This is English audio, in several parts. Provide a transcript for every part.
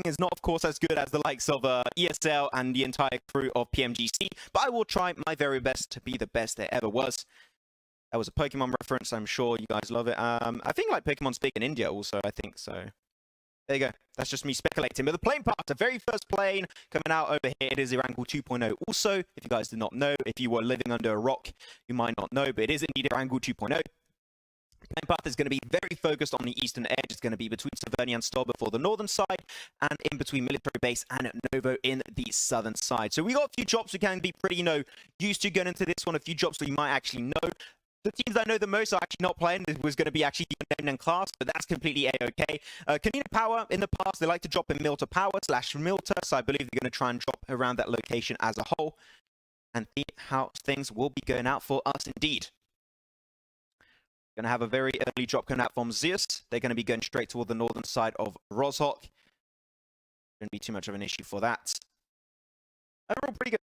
is not, of course, as good as the likes of ESL and the entire crew of PMGC, but I will try my very best to be the best there ever was. That was a Pokemon reference. I'm sure you guys love it. I think like Pokemon's big in India also, I think so. There you go. That's just me speculating. But the plane part, the very first plane coming out over here, it is ERANGLE 2.0. Also, if you guys did not know, if you were living under a rock, you might not know, but it is indeed ERANGLE 2.0. Plane path is going to be very focused on the eastern edge. It's going to be between Savernia and Star for the northern side, and in between Military Base and Novo in the southern side. So we got a few drops we can be pretty, used to going into this one. A few drops that you might actually know. The teams I know the most are actually not playing. This was going to be actually Unnamed and Klas, but that's completely A-okay. Konina Power, in the past, they like to drop in Milter Power / Milter, so I believe they're going to try and drop around that location as a whole, and see how things will be going out for us indeed. Going to have a very early drop coming out from Zeus. They're going to be going straight toward the northern side of Rozhok. Shouldn't be too much of an issue for that. Overall, pretty good.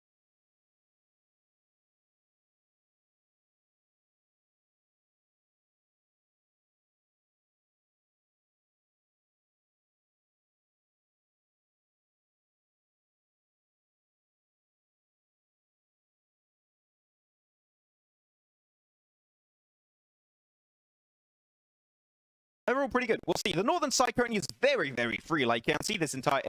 Overall, pretty good. We'll see. The northern side currently is very, very free. Like, you can see this entire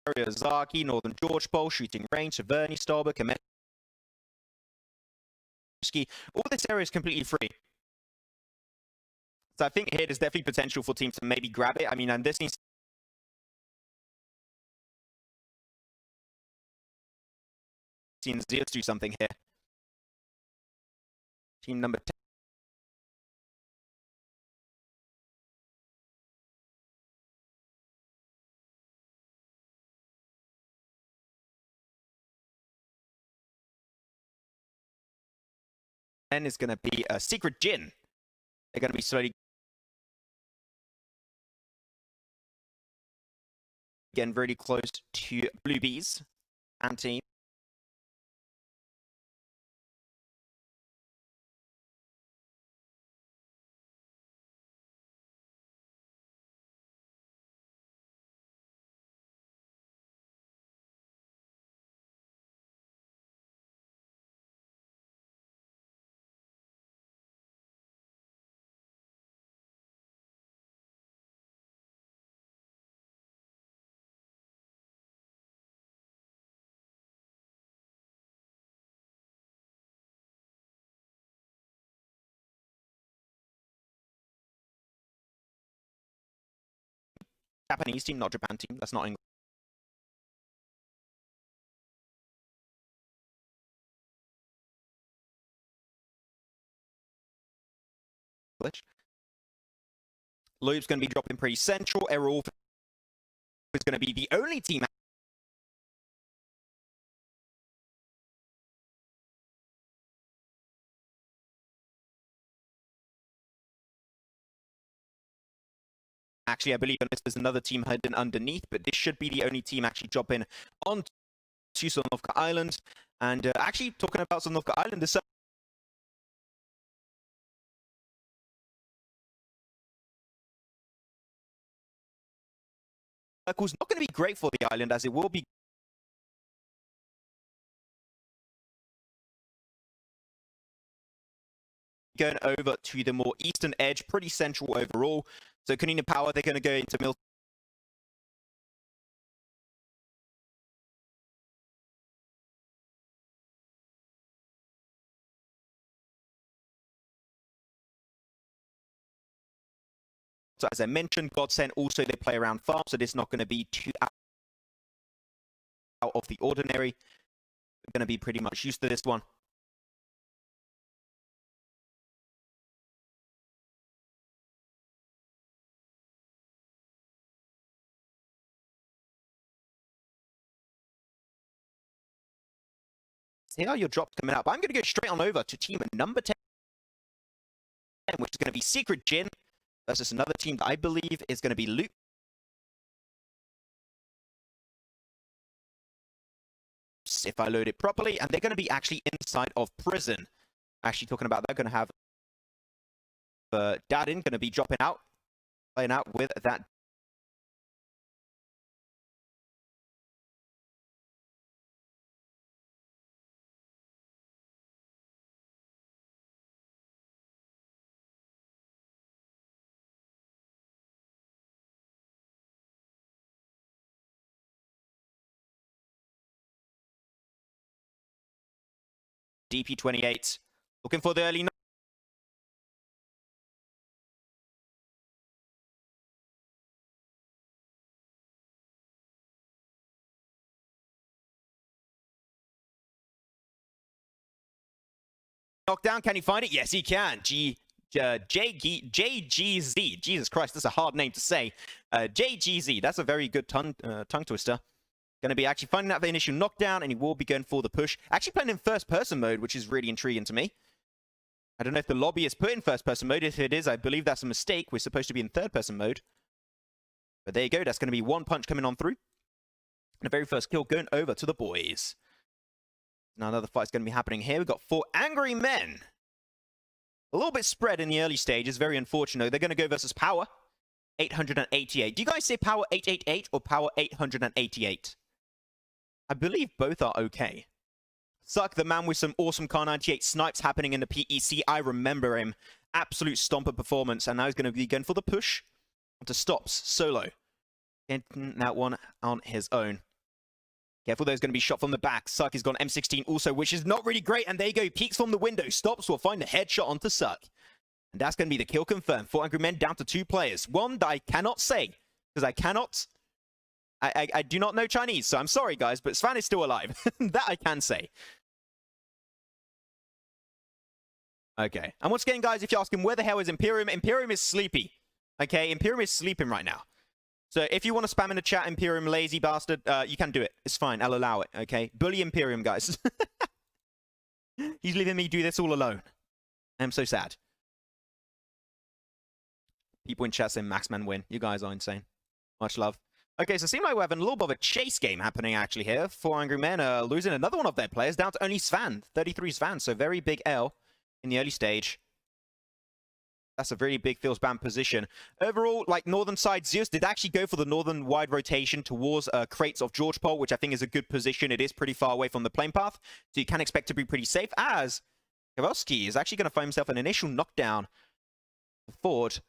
area. Zaki, Northern George Pole, Shooting Range, Saverny, Starbuck, Kameski. All this area is completely free. So I think here there's definitely potential for teams to maybe grab it. I mean, and this needs to see Zeus do something here. Team number 10 is going to be a Secret Jin. They're going to be slowly getting really close to Blue Bees and team. Japanese team, not Japan team. That's not English. Loops going to be dropping pretty central. Aerowolf is going to be the only team actually, I believe there's another team hidden underneath, but this should be the only team actually dropping on to Sonovka Island. And actually, talking about Sonovka Island, this circle's not going to be great for the island, as it will be going over to the more eastern edge, pretty central overall. So Konina Power, they're going to go into Milton. So as I mentioned, Godsent also, they play around farm, so this is not going to be too out of the ordinary. We're going to be pretty much used to this one. Here are your drops coming up. I'm going to go straight on over to team number 10, which is going to be Secret Jin versus another team that I believe is going to be Loops. If I load it properly, and they're going to be actually inside of prison. Actually talking about, they're going to have Dadin going to be dropping out. playing out with that. DP28 looking for the early knockdown. Can he find it? Yes, he can. JGZ. Jesus Christ, that's a hard name to say. JGZ. That's a very good tongue twister. Going to be actually finding out the initial knockdown, and he will be going for the push. Actually playing in first-person mode, which is really intriguing to me. I don't know if the lobby is put in first-person mode. If it is, I believe that's a mistake. We're supposed to be in third-person mode. But there you go. That's going to be one punch coming on through. And the very first kill going over to the boys. Now another fight's going to be happening here. We've got 4 angry men. A little bit spread in the early stages. Very unfortunate. They're going to go versus Power 888. Do you guys say Power 888 or Power 888? I believe both are okay. Suck, the man with some awesome Car 98 snipes happening in the PEC. I remember him. Absolute stomper performance. And now he's going to be going for the push onto stops. Solo. Getting that one on his own. Careful, there's going to be shot from the back. Suck has gone M16 also, which is not really great. And there you go. Peeks from the window. Stops will find the headshot onto Suck. And that's going to be the kill confirmed. 4 angry men down to 2 players. One that I cannot say. Because I cannot... I do not know Chinese. So I'm sorry, guys. But Svan is still alive. That I can say. Okay. And once again, guys, if you're asking where the hell is Imperium, Imperium is sleepy. Okay? Imperium is sleeping right now. So if you want to spam in the chat, Imperium, lazy bastard, you can do it. It's fine. I'll allow it, okay? Bully Imperium, guys. He's leaving me do this all alone. I'm so sad. People in chat saying Maxman win. You guys are insane. Much love. Okay, so it seems like we're having a little bit of a chase game happening, actually, here. 4 angry men are losing another one of their players down to only Svan. 33 Svan, so very big L in the early stage. That's a really big field span position. Overall, like northern side, Zeus did actually go for the northern wide rotation towards crates of George Pole, which I think is a good position. It is pretty far away from the plane path, so you can expect to be pretty safe, as Kowalski is actually going to find himself an initial knockdown forward.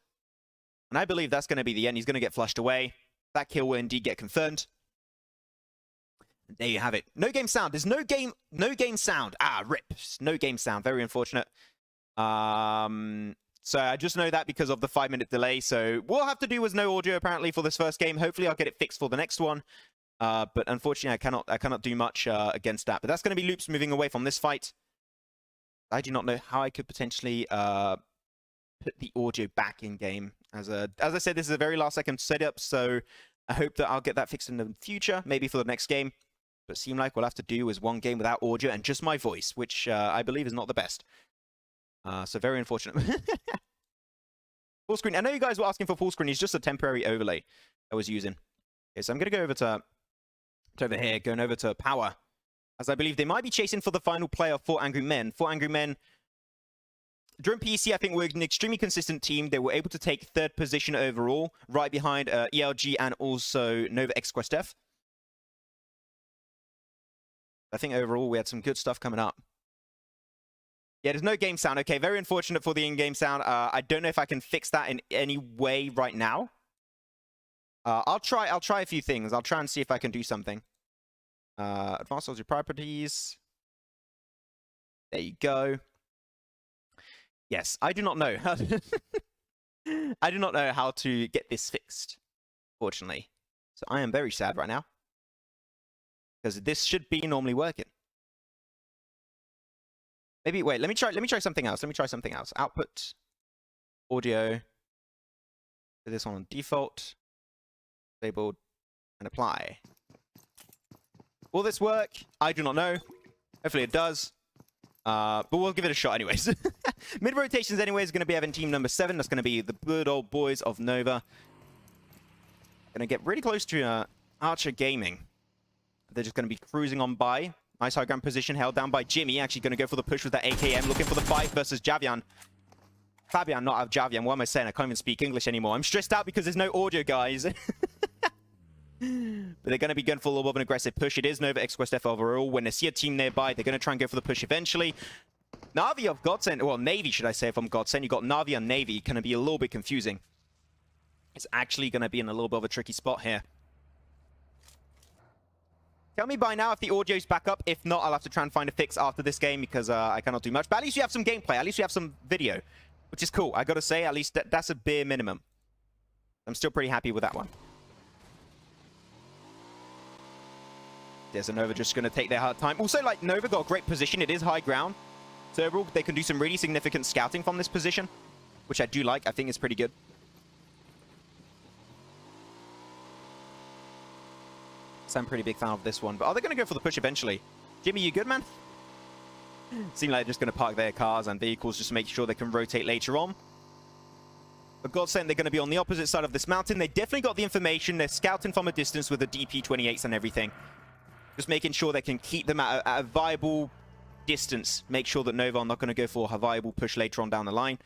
And I believe that's going to be the end. He's going to get flushed away. That kill will indeed get confirmed. There you have it. No game sound. There's no game sound. Ah, rip. No game sound. Very unfortunate. So I just know that because of the 5-minute delay. So what we'll have to do was no audio apparently for this first game. Hopefully I'll get it fixed for the next one. But unfortunately I cannot do much against that. But that's going to be Loops moving away from this fight. I do not know how I could potentially put the audio back in game. As I said, this is a very last second setup, so I hope that I'll get that fixed in the future, maybe for the next game. But it seems like we'll have to do is one game without audio and just my voice, which I believe is not the best. So very unfortunate. Full screen. I know you guys were asking for full screen. It's just a temporary overlay I was using. Okay, so I'm going to go over to over here, going over to Power, as I believe they might be chasing for the final player, 4 angry men. 4 angry men. During PC, I think we're an extremely consistent team. They were able to take 3rd position overall, right behind ELG and also Nova-XQF. I think overall we had some good stuff coming up. Yeah, there's no game sound. Okay, very unfortunate for the in-game sound. I don't know if I can fix that in any way right now. I'll try a few things. I'll try and see if I can do something. Advanced audio properties. There you go. Yes, I do not know how to I do not know how to get this fixed, fortunately. So I am very sad right now, because this should be normally working. Maybe wait, let me try something else. Let me try something else. Output audio. Put this one on default. Labeled and apply. Will this work? I do not know. Hopefully it does. But we'll give it a shot anyways. Mid rotations anyways, going to be having team number 7. That's going to be the good old boys of Nova. Going to get really close to Archer Gaming. They're just going to be cruising on by. Nice high ground position held down by Jimmy. Actually going to go for the push with that AKM. Looking for the fight versus Javian. Fabian, not Javian. What am I saying? I can't even speak English anymore. I'm stressed out because there's no audio, guys. But they're going to be going for a little bit of an aggressive push. It is Nova-XQF overall. When they see a team nearby, they're going to try and go for the push eventually. Na'Vi of Godsent, well, Navy, should I say, if I'm Godsent. You've got Na'Vi and Navy. Going to be a little bit confusing. It's actually going to be in a little bit of a tricky spot here. Tell me by now if the audio's back up. If not, I'll have to try and find a fix after this game because I cannot do much. But at least you have some gameplay. At least you have some video, which is cool. I got to say, at least that's a bare minimum. I'm still pretty happy with that one. There's a Nova just going to take their hard time. Also, like, Nova got a great position. It is high ground. So overall, they can do some really significant scouting from this position, which I do like. I think it's pretty good. So I'm a pretty big fan of this one. But are they going to go for the push eventually? Jimmy, you good, man? Seem like they're just going to park their cars and vehicles just to make sure they can rotate later on. But Godsent, they're going to be on the opposite side of this mountain. They definitely got the information. They're scouting from a distance with the DP-28s and everything. Just making sure they can keep them at a viable distance. Make sure that Nova are not going to go for a viable push later on down the line.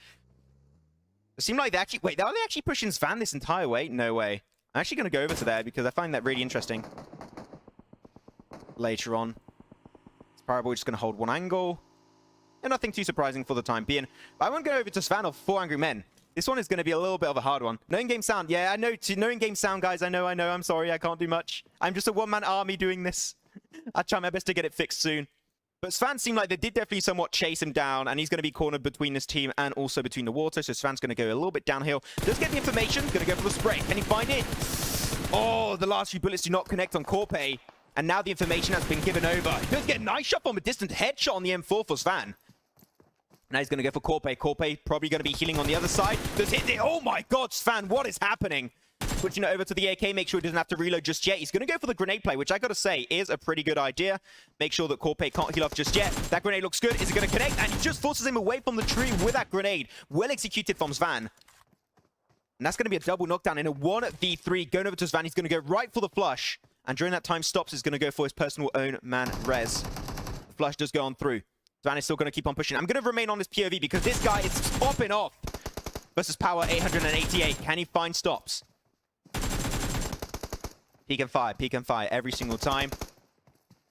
It seemed like they actually... Wait, are they actually pushing Svan this entire way? No way. I'm actually going to go over to there because I find that really interesting. Later on. Parabol just going to hold one angle. And nothing too surprising for the time being. But I want to go over to Svan of 4 Angry Men. This one is going to be a little bit of a hard one. No in-game sound. Yeah, I know. No in-game sound, guys. I know. I'm sorry. I can't do much. I'm just a one-man army doing this. I'll try my best to get it fixed soon. But Svan seemed like they did definitely somewhat chase him down, and he's going to be cornered between this team and also between the water, so Svan's going to go a little bit downhill. Does get the information, going to go for the spray. Can he find it? Oh, the last few bullets do not connect on Corpay, and now the information has been given over. He does get a nice shot from a distant headshot on the M4 for Svan. Now he's going to go for Corpay. Corpay probably going to be healing on the other side. Does hit it? Oh my god, Svan, what is happening? Switching it over to the AK, make sure he doesn't have to reload just yet. He's going to go for the grenade play, which I got to say is a pretty good idea. Make sure that Corpay can't heal off just yet. That grenade looks good. Is it going to connect? And he just forces him away from the tree with that grenade. Well executed from Svan. And that's going to be a double knockdown in a 1v3. Going over to Svan, he's going to go right for the flush. And during that time, Stops is going to go for his personal own man res. The flush does go on through. Svan is still going to keep on pushing. I'm going to remain on this POV because this guy is popping off. Versus Power888. Can he find Stops? Peek and fire every single time.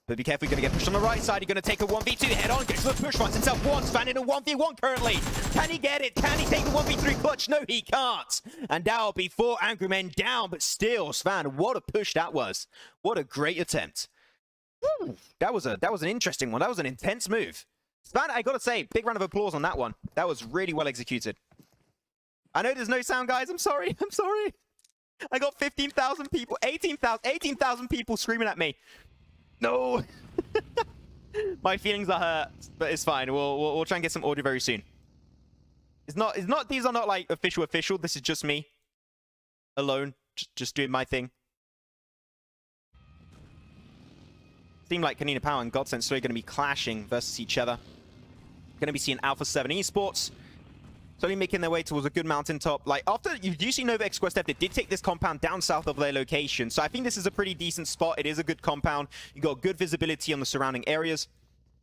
But be careful, you're going to get pushed on the right side. You're going to take a 1v2 head on. Gets the push, finds himself one. Svan in a 1v1 currently. Can he get it? Can he take the 1v3 clutch? No, he can't. And that'll be 4 Angry Men down. But still, Svan, what a push that was. What a great attempt. Woo. That was an interesting one. That was an intense move. Svan, I got to say, big round of applause on that one. That was really well executed. I know there's no sound, guys. I'm sorry. I'm sorry. I got 15,000 people, 18,000 people screaming at me. No. My feelings are hurt, but it's fine. We'll try and get some audio very soon. It's not. These are not like official. This is just me alone, just doing my thing. Seemed like Konina Power and Godsent slowly going to be clashing versus each other. Going to be seeing Alpha 7 Esports slowly making their way towards a good mountaintop. Like, after you do see Nova-XQF, they did take this compound down south of their location. So I think this is a pretty decent spot. It is a good compound. You got good visibility on the surrounding areas.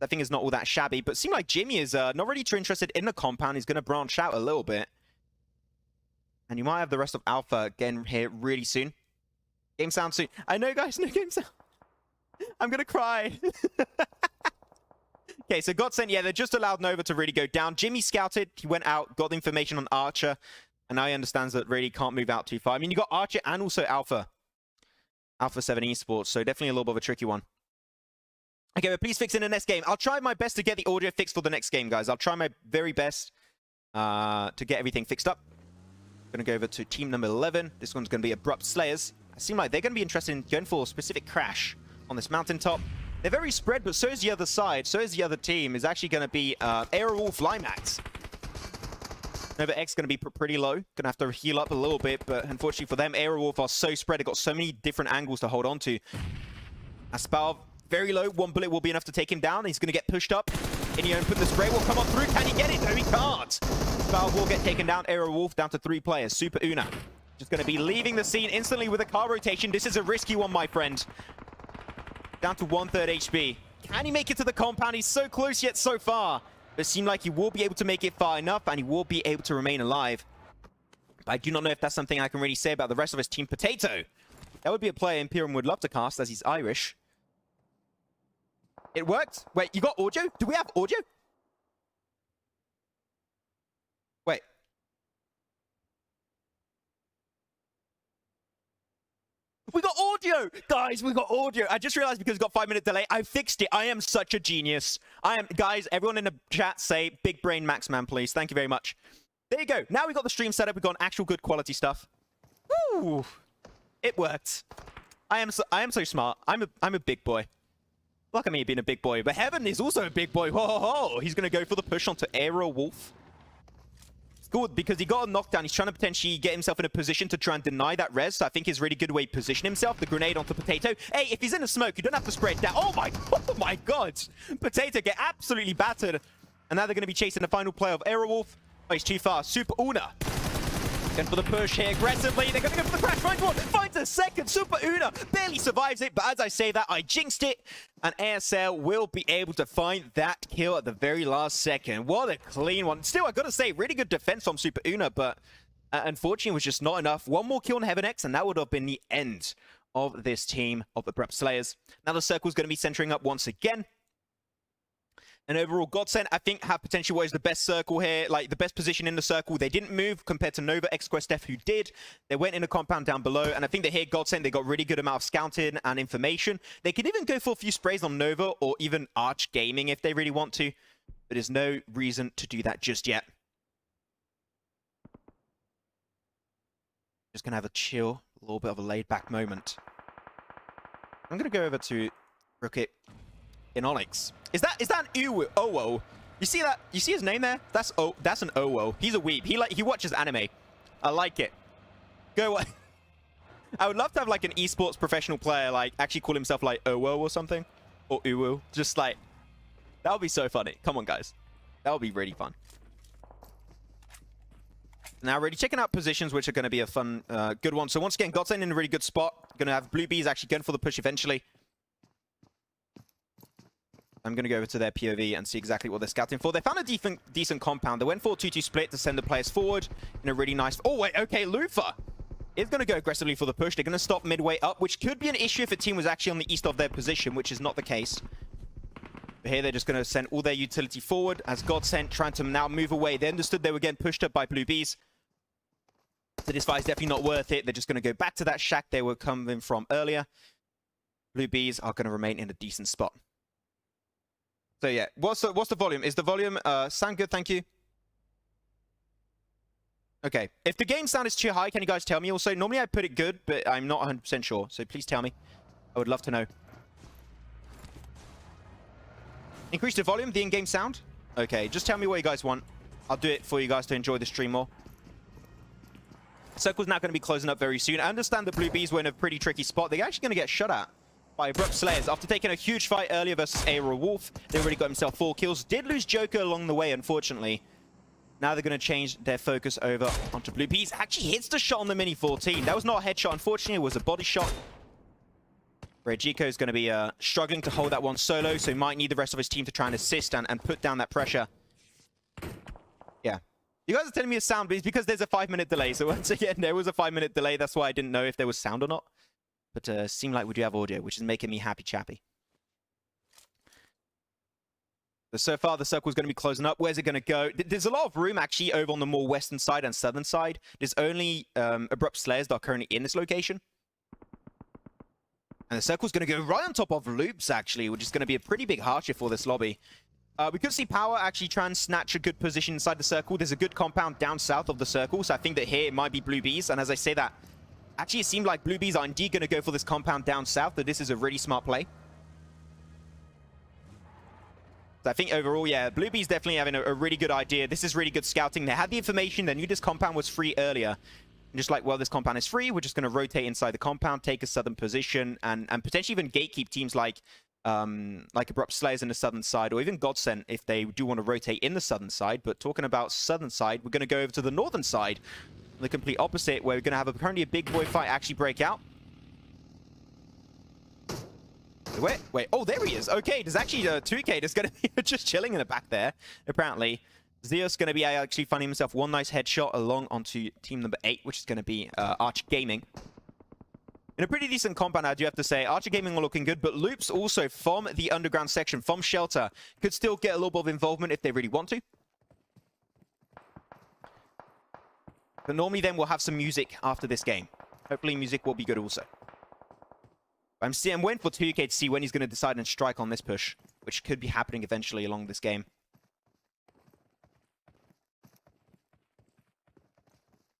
I think it's not all that shabby. But it seems like Jimmy is not really too interested in the compound. He's going to branch out a little bit. And you might have the rest of Alpha again here really soon. Game sound soon. I know, guys, no game sound. I'm going to cry. Okay, so Godsent, yeah, they just allowed Nova to really go down. Jimmy scouted, he went out, got the information on Archer, and now he understands that really can't move out too far. I mean, you got Archer and also Alpha 7 Esports, so definitely a little bit of a tricky one. Okay, but please fix in the next game. I'll try my best to get the audio fixed for the next game, guys. I'll try my very best to get everything fixed up. I'm going to go over to team number 11. This one's going to be Abrupt Slayers. It seems like they're going to be interested in going for a specific crash on this mountaintop. They're very spread, but so is the other side. So is the other team. Is actually going to be Aerowolf Limax. Nova-X going to be pretty low. Going to have to heal up a little bit, but unfortunately for them, Aerowolf are so spread. They've got so many different angles to hold on to. Aspal, very low. One bullet will be enough to take him down. He's going to get pushed up. Inyo put the spray will come on through. Can he get it? No, he can't. Aspal will get taken down. Aerowolf down to 3 players. Super Una just going to be leaving the scene instantly with a car rotation. This is a risky one, my friend. Down to 1/3 HP. Can he make it to the compound? He's so close yet so far. but it seemed like he will be able to make it far enough, and he will be able to remain alive. But I do not know if that's something I can really say about the rest of his team. Potato! That would be a player Imperium would love to cast, as he's Irish. It worked? Wait, you got audio? Do we have audio? Wait. We got audio! Guys, we got audio! I just realized because it's got 5-minute delay, I fixed it. I am such a genius. Guys, everyone in the chat say, big brain max man, please. Thank you very much. There you go. Now we got the stream set up. We've got actual good quality stuff. Woo! It worked. I am so smart. I'm a big boy. Look at me being a big boy. But Heaven is also a big boy. Ho, ho, ho. He's going to go for the push onto Aerowolf. It's good because he got a knockdown. He's trying to potentially get himself in a position to try and deny that res. So I think it's a really good way to position himself. The grenade onto Potato. Hey, if he's in the smoke, you don't have to spray it down. Oh my God. Potato get absolutely battered. And now they're going to be chasing the final play of Aerowolf. Oh, he's too far. Super Una. Going for the push here aggressively. They're going to go for the crash. Finds one. Finds a second. Super Una barely survives it. But as I say that, I jinxed it. And ASL will be able to find that kill at the very last second. What a clean one. Still, I got to say, really good defense from Super Una. But unfortunately, it was just not enough. One more kill on Heaven X, and that would have been the end of this team of the Abrupt Slayers. Now the circle's going to be centering up once again. And overall, Godsent, I think, have potentially what is the best circle here, like the best position in the circle. They didn't move compared to Nova-XQF, who did. They went in a compound down below, and I think that here, Godsent, they got really good amount of scouting and information. They could even go for a few sprays on Nova or even RRQ Gaming if they really want to. But there's no reason to do that just yet. Just going to have a chill, a little bit of a laid-back moment. I'm going to go over to Rocket in Onyx. Is that an Owo? You see that? You see his name there? That's an Owo. He's a weeb. He watches anime. I like it. Go away. I would love to have like an esports professional player like actually call himself like Owo or something. Or Uwu. Just like that would be so funny. Come on, guys. That would be really fun. Now, already checking out positions, which are going to be a fun, good one. So once again, Godsent in a really good spot. Going to have Blue Bees actually going for the push eventually. I'm going to go over to their POV and see exactly what they're scouting for. They found a decent compound. They went for a 2-2 split to send the players forward in a really nice... Oh, wait, okay, Lufa is going to go aggressively for the push. They're going to stop midway up, which could be an issue if a team was actually on the east of their position, which is not the case. But here they're just going to send all their utility forward as Godsent trying to now move away. They understood they were getting pushed up by Blue Bees. So this fight is definitely not worth it. They're just going to go back to that shack they were coming from earlier. Blue Bees are going to remain in a decent spot. So yeah, what's the volume? Is the volume sound good? Thank you. Okay, if the game sound is too high, can you guys tell me? Also, normally I put it good, but I'm not 100% sure. So please tell me. I would love to know. Increase the volume, the in-game sound. Okay, just tell me what you guys want. I'll do it for you guys to enjoy the stream more. Circle's now going to be closing up very soon. I understand the Blue Bees were in a pretty tricky spot. They're actually going to get shot at by Abrupt Slayers. After taking a huge fight earlier versus Aerowolf, they already got himself 4 kills. Did lose Joker along the way, unfortunately. Now they're going to change their focus over onto Blue Bees. Actually hits the shot on the Mini 14. That was not a headshot, unfortunately. It was a body shot. Regiko is going to be struggling to hold that one solo, so he might need the rest of his team to try and assist and put down that pressure. Yeah. You guys are telling me it's sound, but it's because there's a 5-minute delay. So once again, there was a 5-minute delay. That's why I didn't know if there was sound or not. But seemed like we do have audio, which is making me happy chappy. So far, the circle's going to be closing up. Where's it going to go? There's a lot of room, actually, over on the more western side and southern side. There's only Abrupt Slayers that are currently in this location. And the circle's going to go right on top of Loops, actually, which is going to be a pretty big hardship for this lobby. We could see Power actually try and snatch a good position inside the circle. There's a good compound down south of the circle, so I think that here it might be Blue Bees. And as I say that, actually, it seemed like Blue Bees are indeed going to go for this compound down south, but this is a really smart play. So I think overall, yeah, Blue Bees definitely having a really good idea. This is really good scouting. They had the information. They knew this compound was free earlier. And just like, well, this compound is free. We're just going to rotate inside the compound, take a southern position, and potentially even gatekeep teams like Abrupt Slayers in the southern side, or even Godsent if they do want to rotate in the southern side. But talking about southern side, we're going to go over to the northern side. The complete opposite, where we're going to have currently a big boy fight actually break out. Wait, oh, there he is. Okay, there's actually 2K that's going to be just chilling in the back there, apparently. Zeus going to be actually finding himself one nice headshot along onto team number 8, which is going to be RRQ Gaming. In a pretty decent compound, I do have to say. RRQ Gaming are looking good, but Loops also from the underground section, from Shelter, could still get a little bit of involvement if they really want to. But normally then we'll have some music after this game. Hopefully music will be good also. I'm waiting for 2K to see when he's going to decide and strike on this push, which could be happening eventually along this game.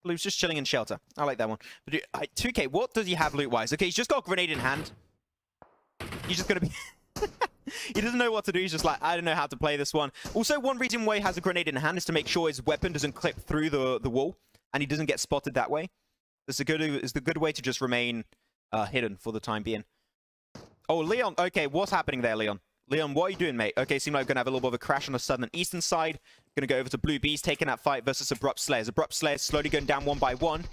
Loops just chilling in Shelter. I like that one. But 2K, what does he have loot-wise? Okay, he's just got a grenade in hand. He's just going to be... He doesn't know what to do. He's just like, I don't know how to play this one. Also, one reason why he has a grenade in hand is to make sure his weapon doesn't clip through the wall and he doesn't get spotted that way. It's the good way to just remain hidden for the time being. Oh, Leon. Okay, what's happening there, Leon? Leon, what are you doing, mate? Okay, seems like we're going to have a little bit of a crash on the southern eastern side. Going to go over to Blue Bees, taking that fight versus Abrupt Slayers. Abrupt Slayers slowly going down one by one.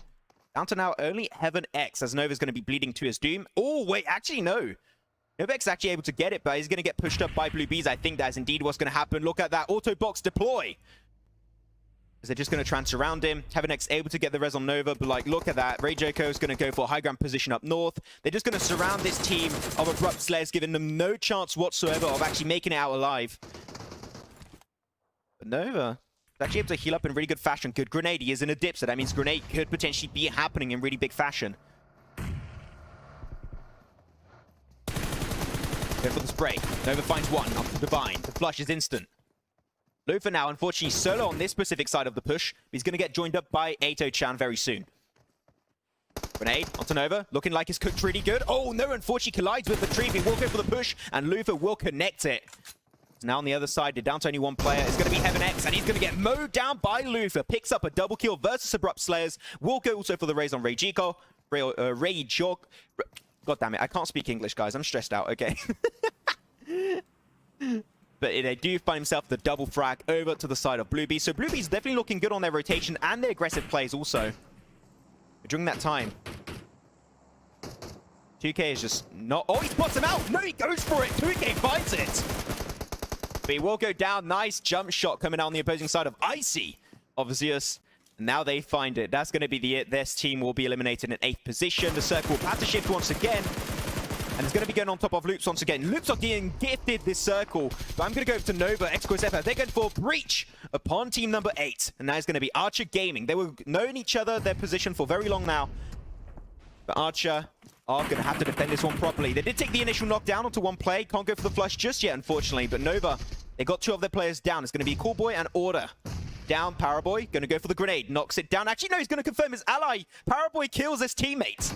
Down to now only Heaven X, as Nova's going to be bleeding to his doom. Oh, wait, actually, no. Nova-X is actually able to get it, but he's going to get pushed up by Blue Bees. I think that's indeed what's going to happen. Look at that auto box deploy. They're just going to trance around him. Heaven X able to get the res on Nova, but like, look at that. Ray Joko is going to go for a high ground position up north. They're just going to surround this team of Abrupt Slayers, giving them no chance whatsoever of actually making it out alive. But Nova is actually able to heal up in really good fashion. Good grenade. He is in a dip, so that means grenade could potentially be happening in really big fashion. Go for the spray. Nova finds one. Up to Divine. The flush is instant. Lufa now, unfortunately, solo on this specific side of the push. He's going to get joined up by 8-0-chan very soon. Grenade onto Nova. Looking like it's cooked really good. Oh, no, unfortunately collides with the tree. He will go for the push, and Lufa will connect it. Now on the other side, they're down to only one player. It's going to be Heaven X, and he's going to get mowed down by Lufa. Picks up a double kill versus Abrupt Slayers. Will go also for the raise on Ray Joko. Ray Jok. God damn it, I can't speak English, guys. I'm stressed out, okay. But they do find himself the double frag over to the side of Blue Bees. So Blue Bees definitely looking good on their rotation and their aggressive plays also. But during that time, 2K is just not... Oh, he spots him out! No, he goes for it! 2K finds it! But he will go down. Nice jump shot coming out on the opposing side of Icy of Zeus. And now they find it. That's going to be it. This team will be eliminated in 8th position. The circle will have to shift once again. And it's going to be going on top of Loops once again. Loops are getting gifted this circle. But I'm going to go over to Nova-XQF Esports. They're going for breach upon team number 8. And that is going to be RRQ Gaming. They were knowing each other, their position for very long now. But RRQ are going to have to defend this one properly. They did take the initial knockdown onto one play. Can't go for the flush just yet, unfortunately. But Nova, they got 2 of their players down. It's going to be Callboy and Order. Down, Paraboy. Going to go for the grenade. Knocks it down. Actually, no, he's going to confirm his ally. Paraboy kills his teammate.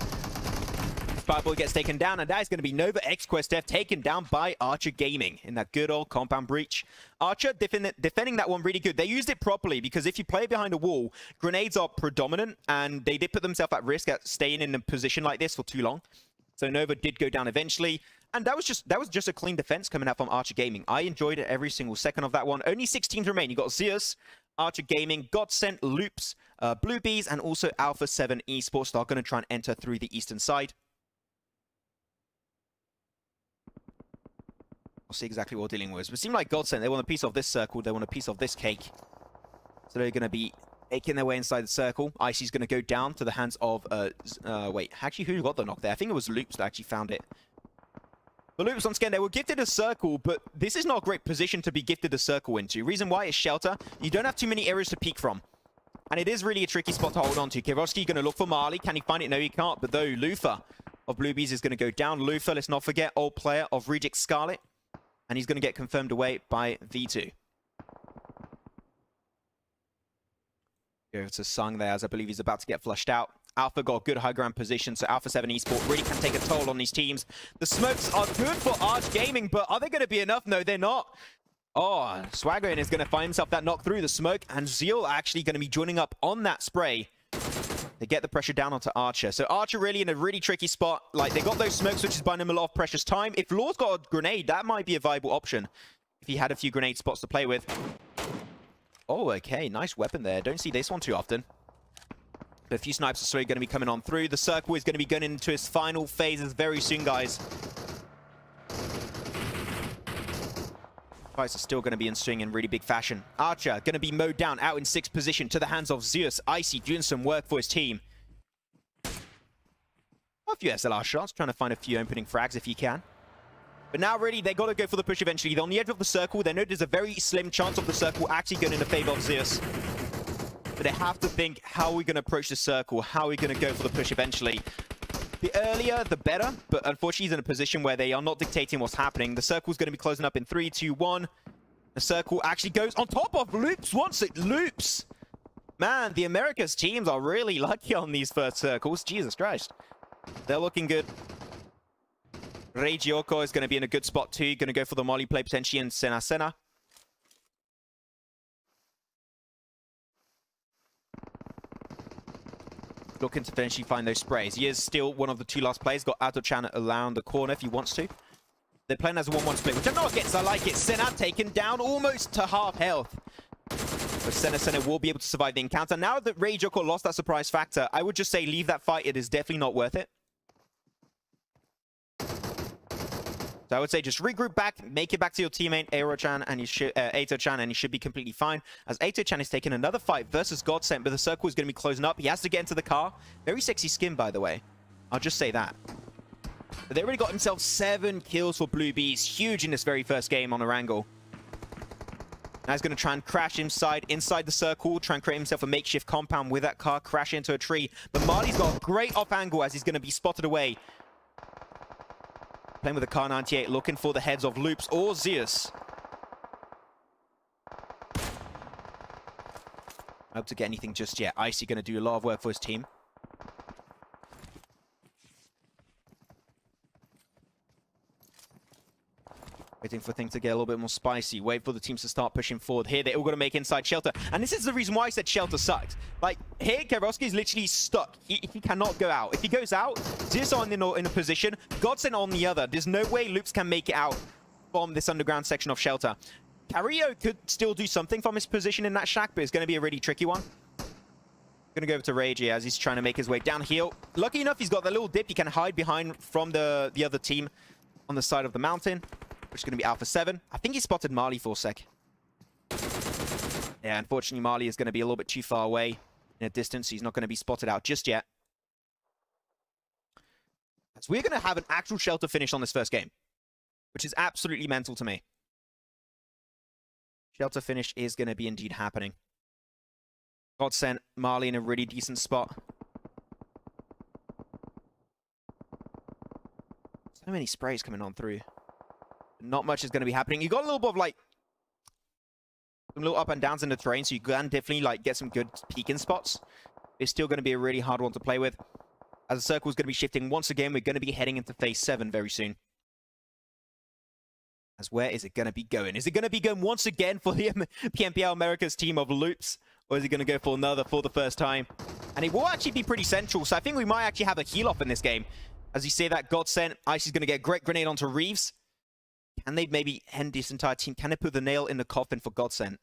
Fireboy gets taken down, and that is going to be Nova-XQF taken down by RRQ Gaming in that good old compound breach. RRQ defending that one really good. They used it properly because if you play behind a wall, grenades are predominant, and they did put themselves at risk at staying in a position like this for too long. So Nova did go down eventually, and that was just a clean defense coming out from RRQ Gaming. I enjoyed it every single second of that one. Only 6 teams remain. You got Zeus, RRQ Gaming, Godsent, Loops, Blue Bees, and also Alpha7 Esports. They're going to try and enter through the eastern side. We'll see exactly what we're dealing with. But it seemed like Godsent, they want a piece of this circle, they want a piece of this cake. So they're going to be making their way inside the circle. Icy's going to go down to the hands of... wait, actually, who got the knock there? I think it was Loops that actually found it. But Loops, once again, they were gifted a circle, but this is not a great position to be gifted a circle into. Reason why is Shelter. You don't have too many areas to peek from. And it is really a tricky spot to hold on to. Kirovsky going to look for Marley. Can he find it? No, he can't. But though, Lufa of Blue Bees is going to go down. Lufa, let's not forget, old player of Reject Scarlet. And he's going to get confirmed away by V2. Go to Sung there, as I believe he's about to get flushed out. Alpha got a good high ground position, so Alpha7 Esports really can take a toll on these teams. The smokes are good for RRQ Gaming, but are they going to be enough? No, they're not. Oh, Swaggerin is going to find himself that knock through the smoke, and Zeal actually going to be joining up on that spray. They get the pressure down onto RRQ. So RRQ really in a really tricky spot. Like, they got those smokes, which is buying them a lot of precious time. If Law's got a grenade, that might be a viable option. If he had a few grenade spots to play with. Oh, okay. Nice weapon there. Don't see this one too often. But a few snipes are slowly going to be coming on through. The circle is going to be going into its final phases very soon, guys. Fights are still going to be in swing in really big fashion. Archer going to be mowed down out in 6th position to the hands of Zeus. Icy doing some work for his team. A few SLR shots, trying to find a few opening frags if he can. But now really, they got to go for the push eventually. They're on the edge of the circle. They know there's a very slim chance of the circle actually going in the favor of Zeus. But they have to think, how are we going to approach the circle? How are we going to go for the push eventually? The earlier, the better. But unfortunately, he's in a position where they are not dictating what's happening. The circle's going to be closing up in 3, 2, 1. The circle actually goes on top of Loops once it loops. Man, the Americas teams are really lucky on these first circles. Jesus Christ. They're looking good. Regioko is going to be in a good spot too. Going to go for the Molly play potentially in Sena Sena. Looking to potentially find those sprays. He is still one of the 2 last players. Got Ato-chan around the corner if he wants to. They're playing as a 1-1 split, which I know against. I like it. Sena taken down almost to half health. But Sena will be able to survive the encounter. Now that Regioko lost that surprise factor, I would just say leave that fight. It is definitely not worth it. So I would say just regroup back, make it back to your teammate Ato-chan, and you should be completely fine. As Ato-chan is taking another fight versus Godsent, but the circle is going to be closing up. He has to get into the car. Very sexy skin, by the way. I'll just say that. But they already got himself 7 kills for Blue Bees. Huge in this very first game on ERANGLE. Now he's going to try and crash inside the circle, try and create himself a makeshift compound with that car, crash into a tree. But Marley's got a great off angle as he's going to be spotted away. Playing with the Car 98, looking for the heads of Loops or Zeus. I hope to get anything just yet. Icy going to do a lot of work for his team. Waiting for things to get a little bit more spicy. Wait for the teams to start pushing forward. Here, they're all going to make inside shelter. And this is the reason why I said shelter sucks. Like, here, Karowski is literally stuck. He cannot go out. If he goes out, Zeus on in a position, Godsent on the other. There's no way Loops can make it out from this underground section of shelter. Cario could still do something from his position in that shack, but it's going to be a really tricky one. Going to go over to Rage as he's trying to make his way downhill. Lucky enough, he's got the little dip he can hide behind from the other team on the side of the mountain, which is going to be Alpha 7. I think he spotted Marley for a sec. Yeah, unfortunately, Marley is going to be a little bit too far away in a distance. He's not going to be spotted out just yet. So we're going to have an actual shelter finish on this first game, which is absolutely mental to me. Shelter finish is going to be indeed happening. Godsent, Marley in a really decent spot. So many sprays coming on through. Not much is going to be happening. You got a little bit of like some little up and downs in the terrain, so you can definitely like get some good peeking spots. It's still going to be a really hard one to play with. As the circle is going to be shifting once again, we're going to be heading into phase 7 very soon. As where is it going to be going? Is it going to be going once again for the PMPL America's team of Loops, or is it going to go for another for the first time? And it will actually be pretty central, so I think we might actually have a heal off in this game. As you say that, Godsent, Icy's going to get a great grenade onto Reeves. Can they maybe end this entire team? Can they put the nail in the coffin for Godsent?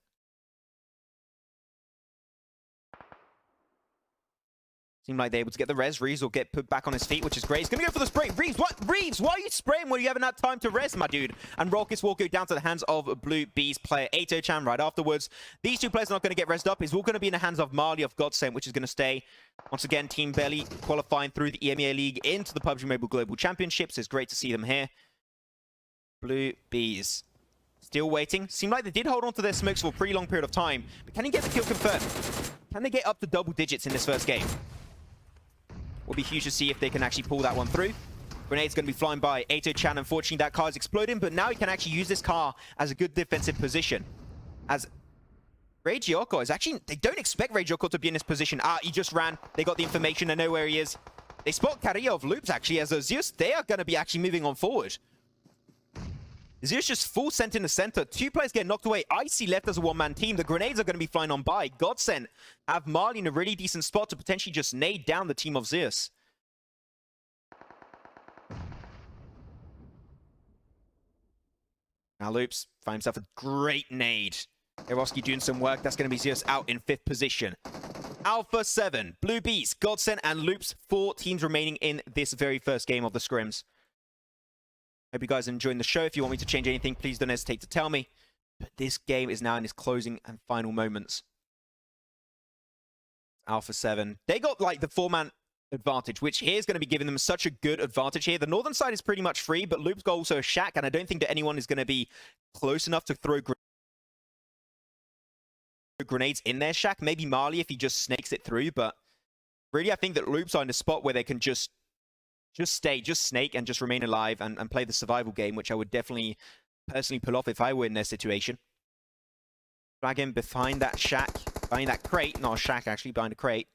Seem like they're able to get the res. Reeves will get put back on his feet, which is great. He's going to go for the spray. Reeves, what? Reeves, why are you spraying when you haven't had time to res, my dude? And Rolkis will go down to the hands of Blue Bees player Ato-chan right afterwards. These 2 players are not going to get resed up. It's all going to be in the hands of Marley of Godsent, which is going to stay. Once again, Team Belly qualifying through the EMEA League into the PUBG Mobile Global Championships. It's great to see them here. Blue Bees still waiting. Seemed like they did hold on to their smokes for a pretty long period of time. But can he get the kill confirmed? Can they get up to double digits in this first game? Will be huge to see if they can actually pull that one through. Grenade's going to be flying by. Ato-chan, unfortunately, that car is exploding, but now he can actually use this car as a good defensive position. As Regioko is actually... They don't expect Regioko to be in this position. Ah, he just ran. They got the information. They know where he is. They spot Carillo of Loops, actually, as a Zeus. They are going to be actually moving on forward. Zeus just full sent in the center. 2 players get knocked away. Icy left as a 1-man team. The grenades are going to be flying on by. Godsent have Marley in a really decent spot to potentially just nade down the team of Zeus. Now Loops finds himself a great nade. Eroski doing some work. That's going to be Zeus out in 5th position. Alpha 7, Blue Bees, Godsent, and Loops. 4 teams remaining in this very first game of the Scrims. Hope you guys are enjoying the show. If you want me to change anything, please don't hesitate to tell me. But this game is now in its closing and final moments. Alpha 7. They got like the 4-man advantage, which here is going to be giving them such a good advantage here. The northern side is pretty much free, but Loop's got also a shack, and I don't think that anyone is going to be close enough to throw grenades in their shack. Maybe Marley if he just snakes it through, but really I think that Loops are in a spot where they can just snake and just remain alive and play the survival game, which I would definitely personally pull off if I were in their situation. Dragon behind that shack, behind that crate, not a shack actually, behind a crate.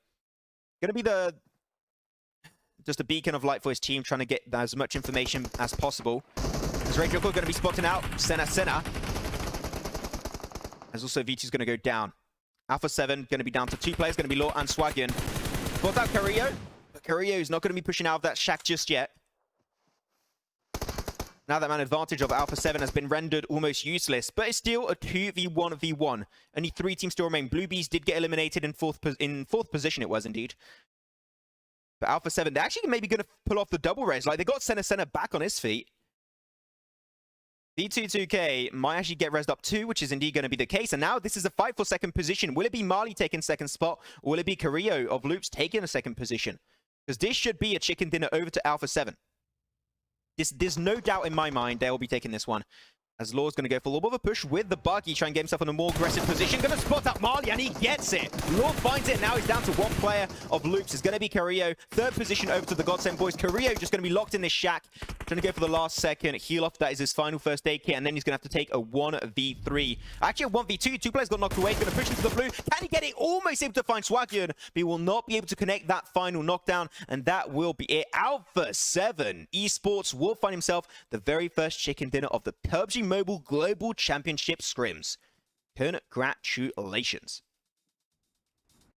Gonna be just a beacon of light for his team, trying to get as much information as possible. As Ray Joker gonna be spotting out, center. As also V2's gonna go down. Alpha 7 gonna be down to 2 players, gonna be Law and Swagian. Spot out Carrillo, but Carrillo is not gonna be pushing out of that shack just yet. Now that man advantage of Alpha 7 has been rendered almost useless, but it's still a 2v1v1. Only 3 teams still remain. Blue Bees did get eliminated in fourth position, it was indeed. But Alpha 7, they're actually maybe going to pull off the double res. Like, they got center back on his feet. V22K might actually get resed up too, which is indeed going to be the case. And now this is a fight for second position. Will it be Marley taking second spot, or will it be Carrillo of Loops taking a second position? Because this should be a chicken dinner over to Alpha 7. There's no doubt in my mind they will be taking this one. As Law's going to go for a little bit of a push with the buggy, try and get himself in a more aggressive position. Going to spot up Marley, and he gets it. Law finds it. Now he's down to 1 player of Loops. It's going to be Carrillo. 3rd position over to the Godsent boys. Carrillo just going to be locked in this shack. Trying to go for the last second. Heal off. That is his final first aid kit. And then he's going to have to take a 1v3. Actually, a 1v2. 2 players got knocked away. He's going to push into the blue. Can he get it? Almost able to find Swagian. But he will not be able to connect that final knockdown. And that will be it. Alpha 7 Esports will find himself the very first chicken dinner of the PUBG Mobile Global Championship Scrims. Congratulations.